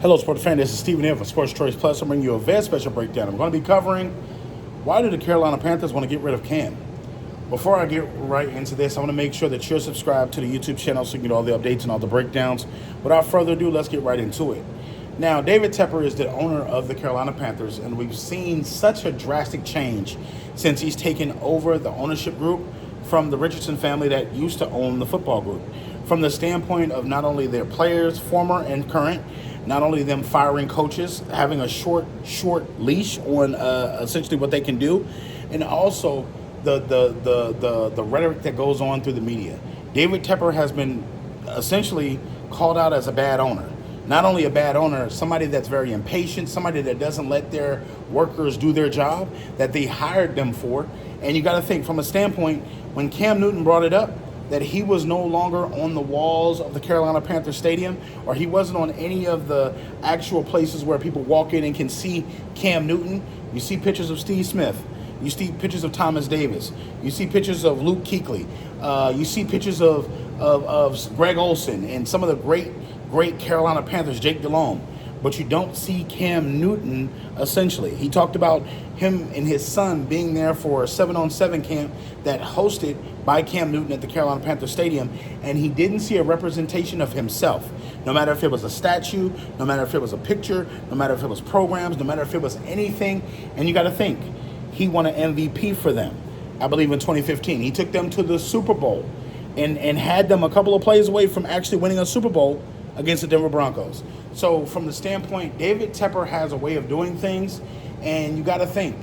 Hello, sports fan. This is Stephen here for Sports Choice Plus. I'm bringing you a very special breakdown. I'm going to be covering why do the Carolina Panthers want to get rid of Cam. Before I get right into this, I want to make sure that you're subscribed to the YouTube channel so you can get all the updates and all the breakdowns. Without further ado, let's get right into it. Now, David Tepper is the owner of the Carolina Panthers, and we've seen such a drastic change since he's taken over the ownership group from the Richardson family that used to own the football group. From the standpoint of not only their players, former and current, not only them firing coaches, having a short leash on essentially what they can do, and also the rhetoric that goes on through the media. David Tepper has been essentially called out as a bad owner. Not only a bad owner, somebody that's very impatient, somebody that doesn't let their workers do their job that they hired them for. And you got to think from a standpoint, when Cam Newton brought it up, that he was no longer on the walls of the Carolina Panthers stadium, or he wasn't on any of the actual places where people walk in and can see Cam Newton. You see pictures of Steve Smith. You see pictures of Thomas Davis. You see pictures of Luke Kuechly. You see pictures of Greg Olsen and some of the great Carolina Panthers, Jake Delhomme. But you don't see Cam Newton, essentially. He talked about him and his son being there for a 7-on-7 camp that hosted by Cam Newton at the Carolina Panthers Stadium, and he didn't see a representation of himself. No matter if it was a statue, no matter if it was a picture, no matter if it was programs, no matter if it was anything. And you got to think, he won an MVP for them, I believe in 2015. He took them to the Super Bowl and had them a couple of plays away from actually winning a Super Bowl against the Denver Broncos. So from the standpoint, David Tepper has a way of doing things, and you got to think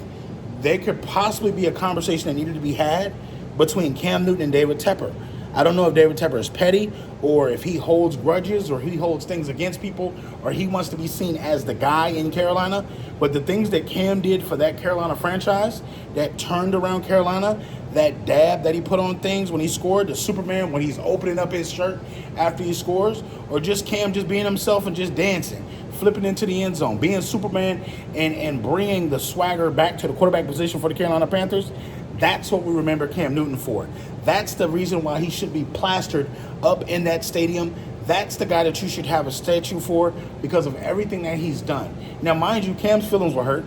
there could possibly be a conversation that needed to be had between Cam Newton and David Tepper. I don't know if David Tepper is petty, or if he holds grudges, or he holds things against people, or he wants to be seen as the guy in Carolina. But the things that Cam did for that Carolina franchise, that turned around Carolina, that dab that he put on things when he scored, the Superman when he's opening up his shirt after he scores, or just Cam just being himself and just dancing, flipping into the end zone, being Superman and bringing the swagger back to the quarterback position for the Carolina Panthers. That's what we remember Cam Newton for. That's the reason why he should be plastered up in that stadium. That's the guy that you should have a statue for because of everything that he's done. Now, mind you, Cam's feelings were hurt.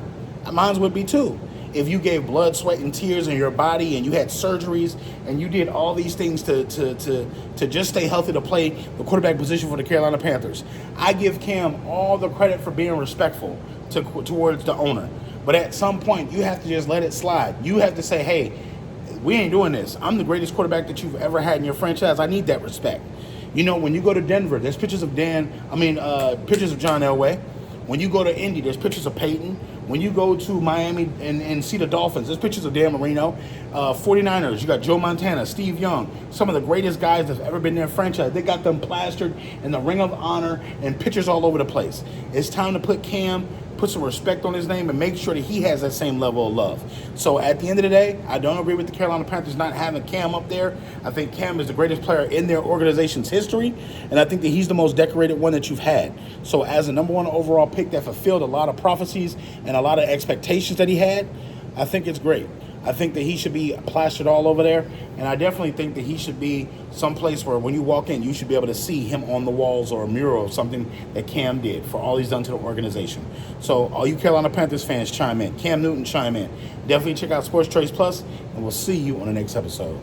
Mine would be too. If you gave blood, sweat, and tears in your body and you had surgeries and you did all these things to just stay healthy to play the quarterback position for the Carolina Panthers, I give Cam all the credit for being respectful towards the owner. But at some point, you have to just let it slide. You have to say, hey, we ain't doing this. I'm the greatest quarterback that you've ever had in your franchise. I need that respect. You know, when you go to Denver, there's pictures of pictures of John Elway. When you go to Indy, there's pictures of Peyton. When you go to Miami and see the Dolphins, there's pictures of Dan Marino. 49ers, you got Joe Montana, Steve Young, some of the greatest guys that have ever been in their franchise. They got them plastered in the Ring of Honor and pictures all over the place. It's time to put some respect on his name and make sure that he has that same level of love. So at the end of the day, I don't agree with the Carolina Panthers not having Cam up there. I think Cam is the greatest player in their organization's history, and I think that he's the most decorated one that you've had. So as a number one overall pick that fulfilled a lot of prophecies and a lot of expectations that he had, I think it's great. I think that he should be plastered all over there, and I definitely think that he should be someplace where when you walk in, you should be able to see him on the walls or a mural of something that Cam did for all he's done to the organization. So all you Carolina Panthers fans, chime in. Cam Newton, chime in. Definitely check out Sports Choice Plus, and we'll see you on the next episode.